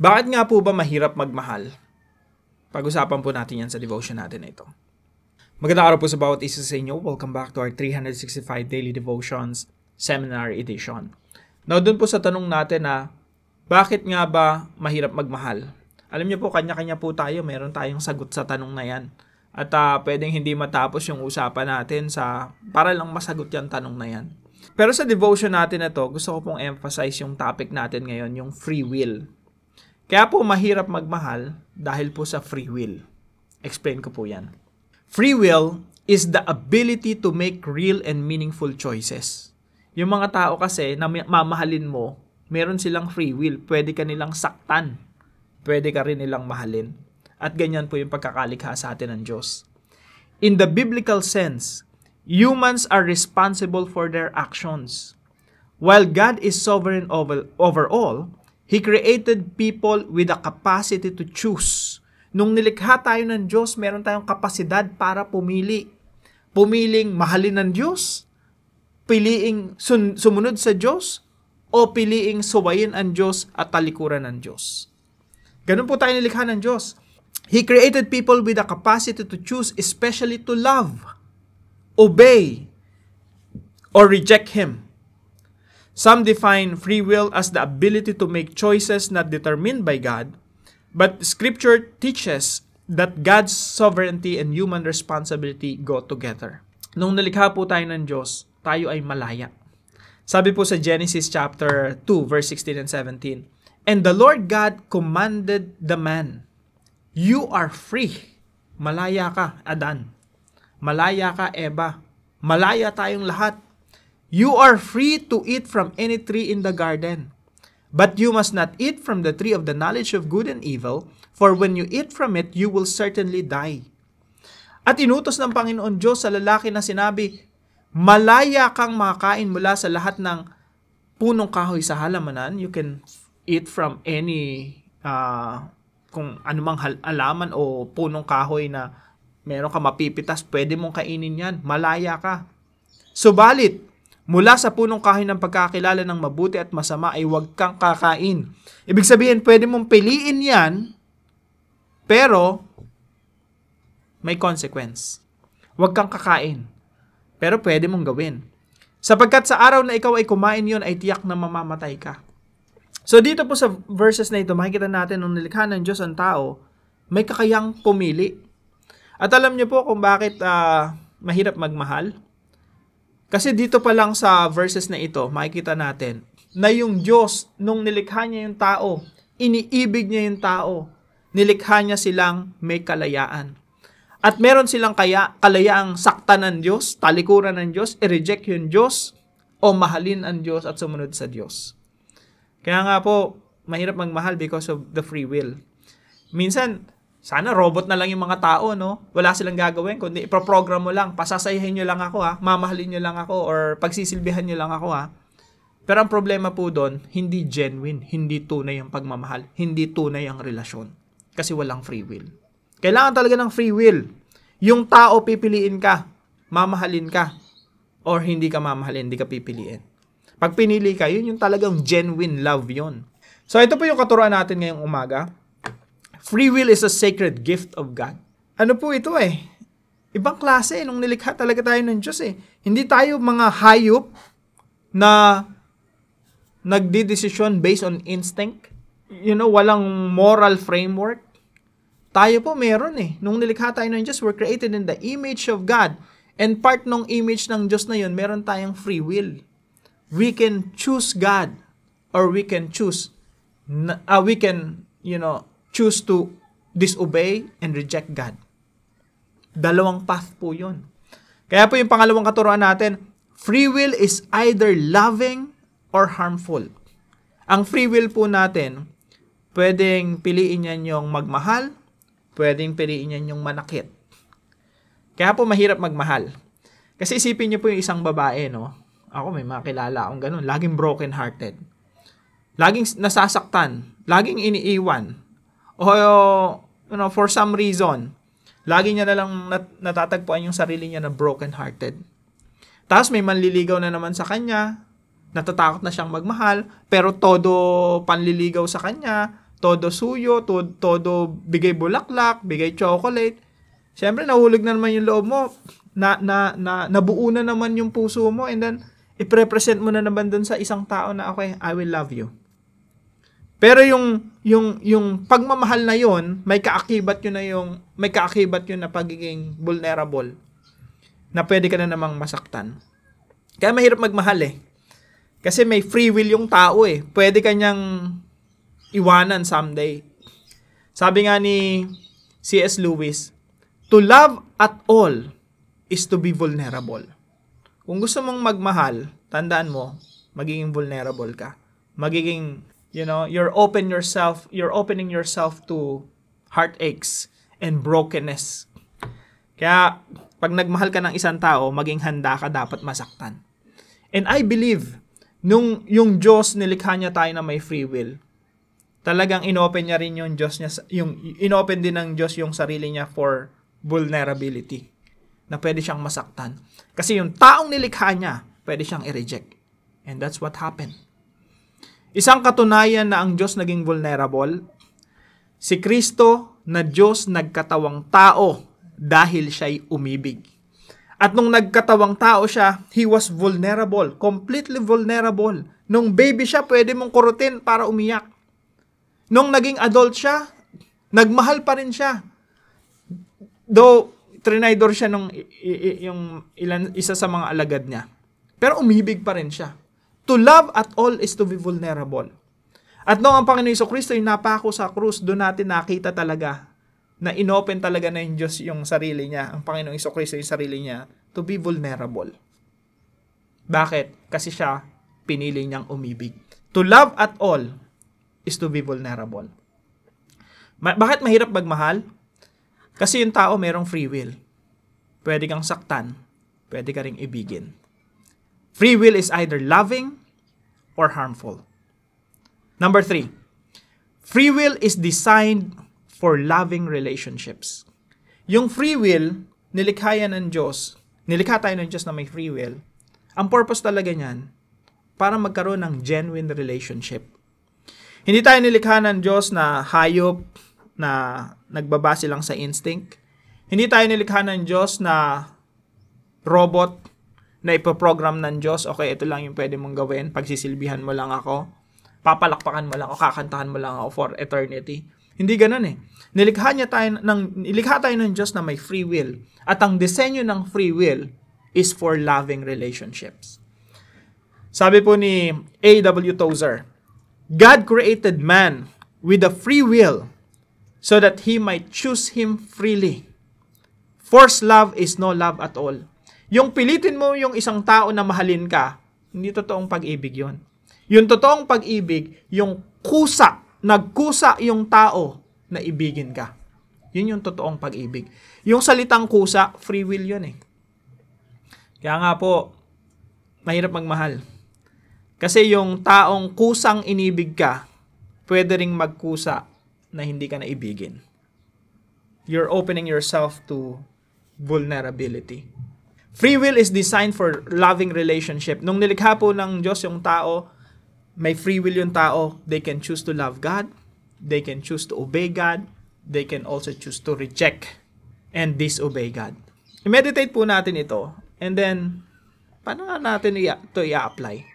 Bakit nga po ba mahirap magmahal? Pag-usapan po natin yan sa devotion natin na ito. Magandang araw po sa bawat isa sa inyo. Welcome back to our 365 Daily Devotions Seminar Edition. Now, dun po sa tanong natin na, bakit nga ba mahirap magmahal? Alam niyo po, kanya-kanya po tayo. Meron tayong sagot sa tanong na yan. At pwedeng hindi matapos yung usapan natin para lang masagot yung tanong na yan. Pero sa devotion natin na to, gusto ko pong emphasize yung topic natin ngayon, yung free will. Kaya po mahirap magmahal dahil po sa free will. Explain ko po yan. Free will is the ability to make real and meaningful choices. Yung mga tao kasi na mamahalin mo, meron silang free will. Pwede ka nilang saktan. Pwede ka rin nilang mahalin. At ganyan po yung pagkakalikha sa atin ng Diyos. In the biblical sense, humans are responsible for their actions. While God is sovereign over all, He created people with a capacity to choose. Nung nilikha tayo ng Diyos, meron tayong kapasidad para pumili. Pumiling mahalin ng Diyos, piliing sumunod sa Diyos, o piliing suwayin ang Diyos at talikuran ng Diyos. Ganun po tayo nilikha ng Diyos. He created people with a capacity to choose, especially to love, obey, or reject Him. Some define free will as the ability to make choices not determined by God, but Scripture teaches that God's sovereignty and human responsibility go together. Nung nalikha po tayo ng Diyos, tayo ay malaya. Sabi po sa Genesis chapter 2, verse 16 and 17, "And the Lord God commanded the man, 'You are free.'" Malaya ka, Adan. Malaya ka, Eva. Malaya tayong lahat. "You are free to eat from any tree in the garden. But you must not eat from the tree of the knowledge of good and evil, for when you eat from it, you will certainly die." At inutos ng Panginoon Diyos sa lalaki na sinabi, malaya kang makakain mula sa lahat ng punong kahoy sa halamanan. You can eat from any, kung anumang halaman o punong kahoy na meron ka mapipitas, pwede mong kainin yan. Malaya ka. Subalit, mula sa punong kahoy ng pagkakilala ng mabuti at masama ay huwag kang kakain. Ibig sabihin, pwede mong piliin yan, pero may consequence. Huwag kang kakain, pero pwede mong gawin. Sapagkat sa araw na ikaw ay kumain yon, ay tiyak na mamamatay ka. So dito po sa verses na ito, makikita natin nung nilikha ng Diyos ang tao, may kakayang pumili. At alam niyo po kung bakit mahirap magmahal? Kasi dito pa lang sa verses na ito, makikita natin na yung Diyos, nung nilikha niya yung tao, iniibig niya yung tao, nilikha niya silang may kalayaan. At meron silang kalayaang saktan ng Diyos, talikuran ng Diyos, i-reject yung Diyos, o mahalin ang Diyos at sumunod sa Diyos. Kaya nga po, mahirap magmahal because of the free will. Minsan, sana robot na lang yung mga tao, no? Wala silang gagawin, kundi iproprogram mo lang, pasasayahin nyo lang ako, mamahalin nyo lang ako, or pagsisilbihan nyo lang ako, Pero ang problema po doon, hindi genuine, hindi tunay ang pagmamahal, hindi tunay ang relasyon. Kasi walang free will. Kailangan talaga ng free will. Yung tao, pipiliin ka, mamahalin ka, or hindi ka mamahalin, hindi ka pipiliin. Pag pinili ka, yun yung talagang genuine love yun. So ito po yung katuruan natin ngayong umaga. Free will is a sacred gift of God. Ano po ito Ibang klase nung nilikha talaga tayo ng Diyos Hindi tayo mga hayop na nagdidesisyon based on instinct. Walang moral framework. Tayo po meron Nung nilikha tayo ng Diyos, we're created in the image of God. And part ng image ng Diyos na yun, meron tayong free will. We can choose God or we can choose choose to disobey and reject God. Dalawang path po yun. Kaya po yung pangalawang katuruan natin, free will is either loving or harmful. Ang free will po natin, pwedeng piliin yan yung magmahal, pwedeng piliin yan yung manakit. Kaya po mahirap magmahal. Kasi isipin niyo po yung isang babae, no? Ako may makilala akong ganun, laging broken hearted. Laging nasasaktan, laging iniiwan. O, for some reason, lagi niya na lang natatagpuan yung sarili niya na broken-hearted. Tapos may manliligaw na naman sa kanya, natatakot na siyang magmahal, pero todo panliligaw sa kanya, todo suyo, todo bigay bulaklak, bigay chocolate. Siyempre, nahulog na naman yung loob mo. Nabuo na naman yung puso mo, and then, i-represent mo na naman dun sa isang tao na, okay, I will love you. Pero yung pagmamahal na yon, may kaakibat yun na pagiging vulnerable, na pwede ka na namang masaktan. Kaya mahirap magmahal eh. Kasi may free will yung tao eh. Pwede kanyang iwanan someday. Sabi nga ni C.S. Lewis, to love at all is to be vulnerable. Kung gusto mong magmahal, tandaan mo, magiging vulnerable ka. Magiging, you're opening yourself to heartaches and brokenness. Kaya, pag nagmahal ka ng isang tao, maging handa ka dapat masaktan. And I believe, yung Diyos, nilikha niya tayo na may free will. Talagang inopen niya rin yung Diyos niya, inopen din ng Diyos yung sarili niya for vulnerability. Na pwede siyang masaktan. Kasi yung taong nilikha niya, pwede siyang i-reject. And that's what happened. Isang katunayan na ang Diyos naging vulnerable, si Kristo na Diyos nagkatawang tao dahil siya'y umibig. At nung nagkatawang tao siya, he was vulnerable, completely vulnerable. Nung baby siya, pwede mong kurutin para umiyak. Nung naging adult siya, nagmahal pa rin siya. Though, trinidor siya nung isa sa mga alagad niya. Pero umibig pa rin siya. To love at all is to be vulnerable. At nung ang Panginoon Jesucristo yung napako sa krus, doon natin nakita talaga na inopen talaga na yung Diyos yung sarili niya, ang Panginoong Jesucristo yung sarili niya, to be vulnerable. Bakit? Kasi siya, pinili niyang umibig. To love at all is to be vulnerable. Bakit mahirap magmahal? Kasi yung tao merong free will. Pwede kang saktan, pwede ka ring ibigin. Free will is either loving or harmful. Number 3, free will is designed for loving relationships. Yung free will, nilikha yan ng Diyos. Nilikha tayo ng Diyos na may free will. Ang purpose talaga niyan, para magkaroon ng genuine relationship. Hindi tayo nilikha ng Diyos na hayop, na nagbabase lang sa instinct. Hindi tayo nilikha ng Diyos na robot, na ipoprogram ng Diyos, okay, ito lang yung pwede mong gawin, pagsisilbihan mo lang ako, papalakpakan mo lang ako, kakantahan mo lang ako for eternity. Hindi ganun eh. Nilikha tayo ng Diyos na may free will. At ang disenyo ng free will is for loving relationships. Sabi po ni A.W. Tozer, God created man with a free will so that he might choose him freely. Forced love is no love at all. Yung pilitin mo yung isang tao na mahalin ka, hindi totoong pag-ibig yun. Yung totoong pag-ibig, yung nagkusa yung tao na ibigin ka. Yun yung totoong pag-ibig. Yung salitang kusa, free will yun eh. Kaya nga po, mahirap magmahal. Kasi yung taong kusang inibig ka, pwede ring magkusa na hindi ka na ibigin. You're opening yourself to vulnerability. Free will is designed for loving relationship. Nung nilikha po ng Diyos yung tao, may free will yung tao. They can choose to love God. They can choose to obey God. They can also choose to reject and disobey God. I-meditate po natin ito. And then, paano nga natin ito i-apply?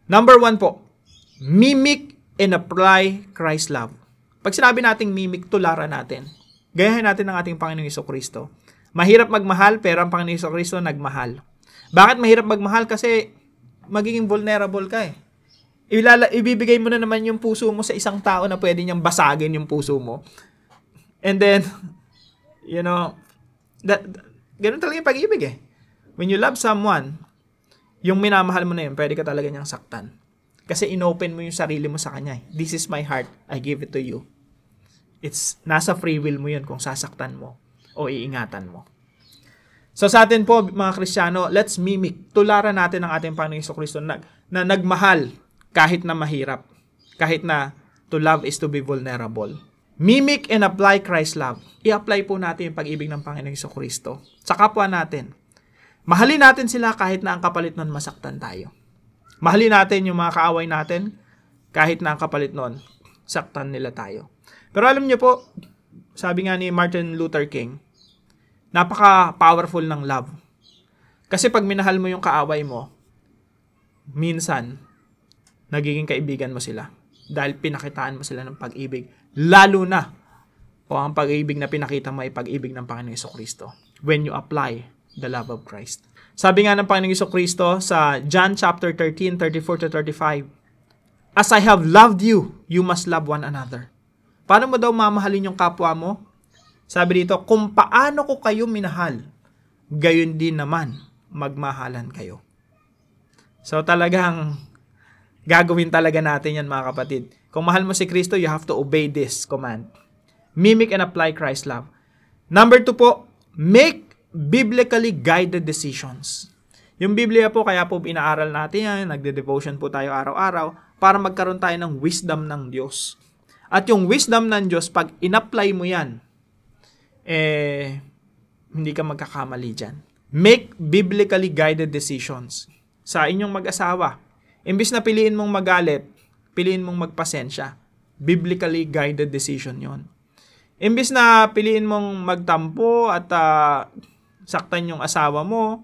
Number 1 po, mimic and apply Christ's love. Pag sinabi nating mimic, tularan natin. Gayahin natin ang ating Panginoong Jesucristo. Mahirap magmahal, pero ang Panginoong Jesucristo nagmahal. Bakit mahirap magmahal? Kasi magiging vulnerable ka eh. Ibibigay mo na naman yung puso mo sa isang tao na pwede niyang basagin yung puso mo. And then, ganun talaga yung pag-ibig eh. When you love someone, yung minamahal mo na yun, pwede ka talaga niyang saktan. Kasi inopen mo yung sarili mo sa kanya. This is my heart, I give it to you. It's nasa free will mo yun kung sasaktan mo o iingatan mo. So sa atin po, mga Kristiyano, let's mimic. Tularan natin ang ating Panginoong Jesucristo na nagmahal kahit na mahirap. Kahit na to love is to be vulnerable. Mimic and apply Christ's love. I-apply po natin yung pag-ibig ng Panginoong Jesucristo sa kapwa natin. Mahalin natin sila kahit na ang kapalit nun masaktan tayo. Mahalin natin yung mga kaaway natin kahit na ang kapalit nun saktan nila tayo. Pero alam niyo po, sabi nga ni Martin Luther King, napaka-powerful ng love. Kasi pag minahal mo yung kaaway mo, minsan, nagiging kaibigan mo sila. Dahil pinakitaan mo sila ng pag-ibig. Lalo na, o ang pag-ibig na pinakita mo ay pag-ibig ng Panginoong Jesucristo. When you apply the love of Christ. Sabi nga ng Panginoong Jesucristo sa John chapter 13, 34 to 35, As I have loved you, you must love one another. Paano mo daw mamahalin yung kapwa mo? Sabi dito, kung paano ko kayo minahal, gayon din naman magmahalan kayo. So talagang gagawin talaga natin yan mga kapatid. Kung mahal mo si Kristo, you have to obey this command. Mimic and apply Christ's love. Number 2 po, make biblically guided decisions. Yung Biblia po, kaya po inaaral natin yan, nagde-devotion po tayo araw-araw, para magkaroon tayo ng wisdom ng Diyos. At yung wisdom ng Diyos, pag in-apply mo yan, hindi ka magkakamali dyan. Make biblically guided decisions. Sa inyong mag-asawa, imbis na piliin mong magalit, piliin mong magpasensya. Biblically guided decision yon. Imbis na piliin mong magtampo at saktan yung asawa mo,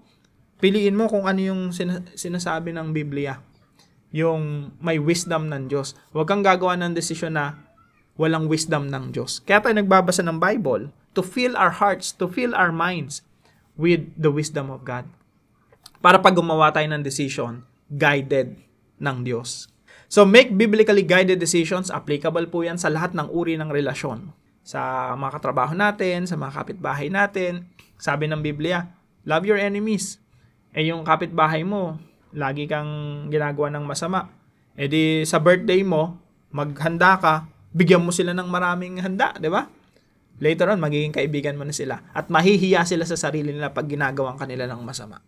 piliin mo kung ano yung sinasabi ng Biblia. Yung may wisdom ng Diyos. Huwag kang gagawa ng desisyon na walang wisdom ng Diyos. Kaya tayo nagbabasa ng Bible to fill our hearts, to fill our minds with the wisdom of God. Para pag gumawa tayo ng decision, guided ng Diyos. So make biblically guided decisions. Applicable po yan sa lahat ng uri ng relasyon. Sa mga katrabaho natin, sa mga kapitbahay natin. Sabi ng Biblia, love your enemies. Yung kapitbahay mo, lagi kang ginagawa ng masama. Di sa birthday mo, maghanda ka, bigyan mo sila ng maraming handa, di ba? Later on, magiging kaibigan mo na sila. At mahihiya sila sa sarili nila pag ginagawan kanila ng masama.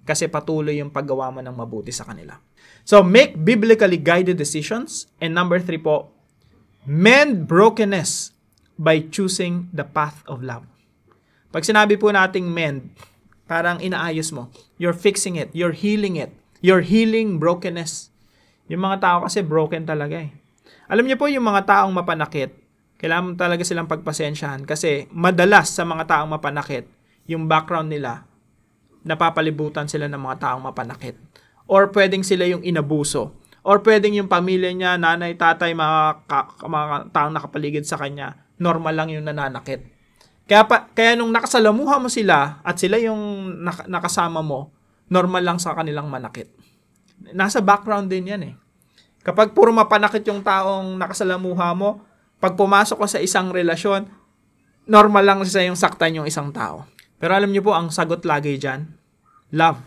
Kasi patuloy yung paggawa mo ng mabuti sa kanila. So, make biblically guided decisions. And number 3 po, mend brokenness by choosing the path of love. Pag sinabi po nating mend, parang inaayos mo. You're fixing it. You're healing it. You're healing brokenness. Yung mga tao kasi broken talaga eh. Alam niyo po yung mga taong mapanakit, kailangan talaga silang pagpasensyahan kasi madalas sa mga taong mapanakit, yung background nila, napapalibutan sila ng mga taong mapanakit. Or pwedeng sila yung inabuso. Or pwedeng yung pamilya niya, nanay, tatay, mga taong nakapaligid sa kanya, normal lang yung nananakit. Kaya nung nakasalamuha mo sila at sila yung nakasama mo, normal lang sa kanilang manakit. Nasa background din yan eh. Kapag puro mapanakit yung taong nakasalamuha mo, pag pumasok ka sa isang relasyon, normal lang sa yung saktan yung isang tao. Pero alam niyo po, ang sagot lagi dyan, love.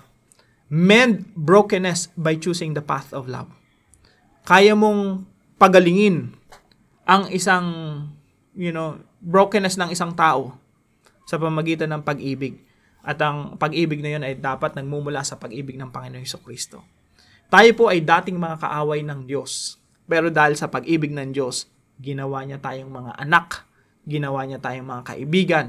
Mend brokenness by choosing the path of love. Kaya mong pagalingin ang isang, brokenness ng isang tao sa pamagitan ng pag-ibig. At ang pag-ibig na yun ay dapat nagmumula sa pag-ibig ng Panginoong Jesucristo. Tayo po ay dating mga kaaway ng Diyos. Pero dahil sa pag-ibig ng Diyos, ginawa niya tayong mga anak, ginawa niya tayong mga kaibigan,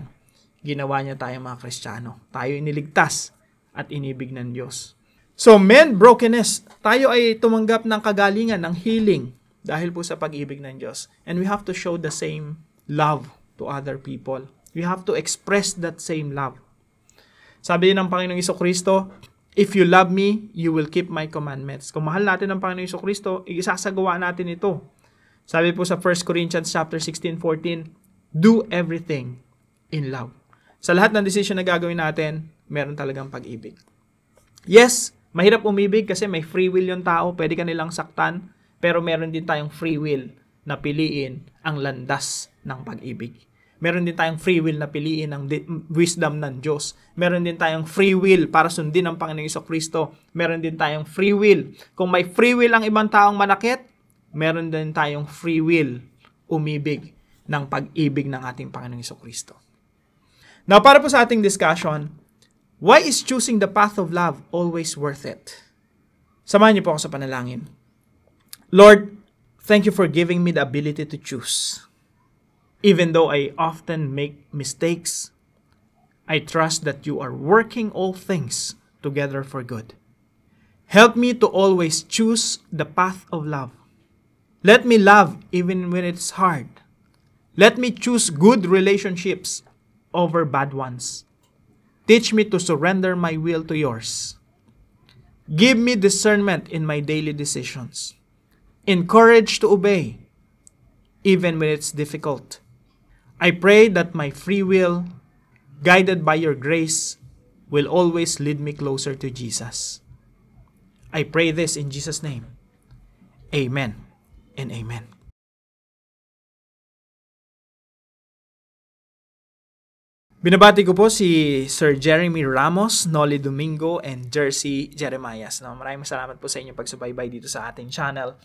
ginawa niya tayong mga Kristiyano. Tayo iniligtas at inibig ng Diyos. So, mend brokenness. Tayo ay tumanggap ng kagalingan, ng healing, dahil po sa pag-ibig ng Diyos. And we have to show the same love to other people. We have to express that same love. Sabi ng Panginoong Jesucristo, if you love me, you will keep my commandments. Kung mahal natin ang Panginoong Jesucristo, isasagawa natin ito. Sabi po sa 1 Corinthians chapter 16:14, do everything in love. Sa lahat ng decision na gagawin natin, meron talagang pag-ibig. Yes, mahirap umibig kasi may free will yung tao, pwede ka nilang saktan, pero meron din tayong free will na piliin ang landas ng pag-ibig. Meron din tayong free will na piliin ang wisdom ng Diyos. Meron din tayong free will para sundin ang Panginoong Jesucristo. Meron din tayong free will. Kung may free will ang ibang taong manakit, meron din tayong free will umibig ng pag-ibig ng ating Panginoong Jesucristo. Now, para po sa ating discussion, why is choosing the path of love always worth it? Samahan niyo po ako sa panalangin. Lord, thank you for giving me the ability to choose. Even though I often make mistakes, I trust that you are working all things together for good. Help me to always choose the path of love. Let me love even when it's hard. Let me choose good relationships over bad ones. Teach me to surrender my will to yours. Give me discernment in my daily decisions. Encourage to obey, even when it's difficult. I pray that my free will, guided by your grace, will always lead me closer to Jesus. I pray this in Jesus' name. Amen and amen. Binabati ko po si Sir Jeremy Ramos, Nolly Domingo, and Jersey Jeremias. No, maraming salamat po sa inyong pagsubaybay dito sa ating channel.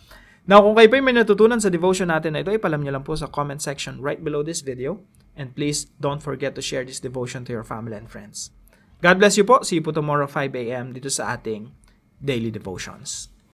Now, kung kayo pa may natutunan sa devotion natin na ito, ipalam nyo lang po sa comment section right below this video. And please don't forget to share this devotion to your family and friends. God bless you po. See you po tomorrow 5 a.m. dito sa ating Daily Devotions.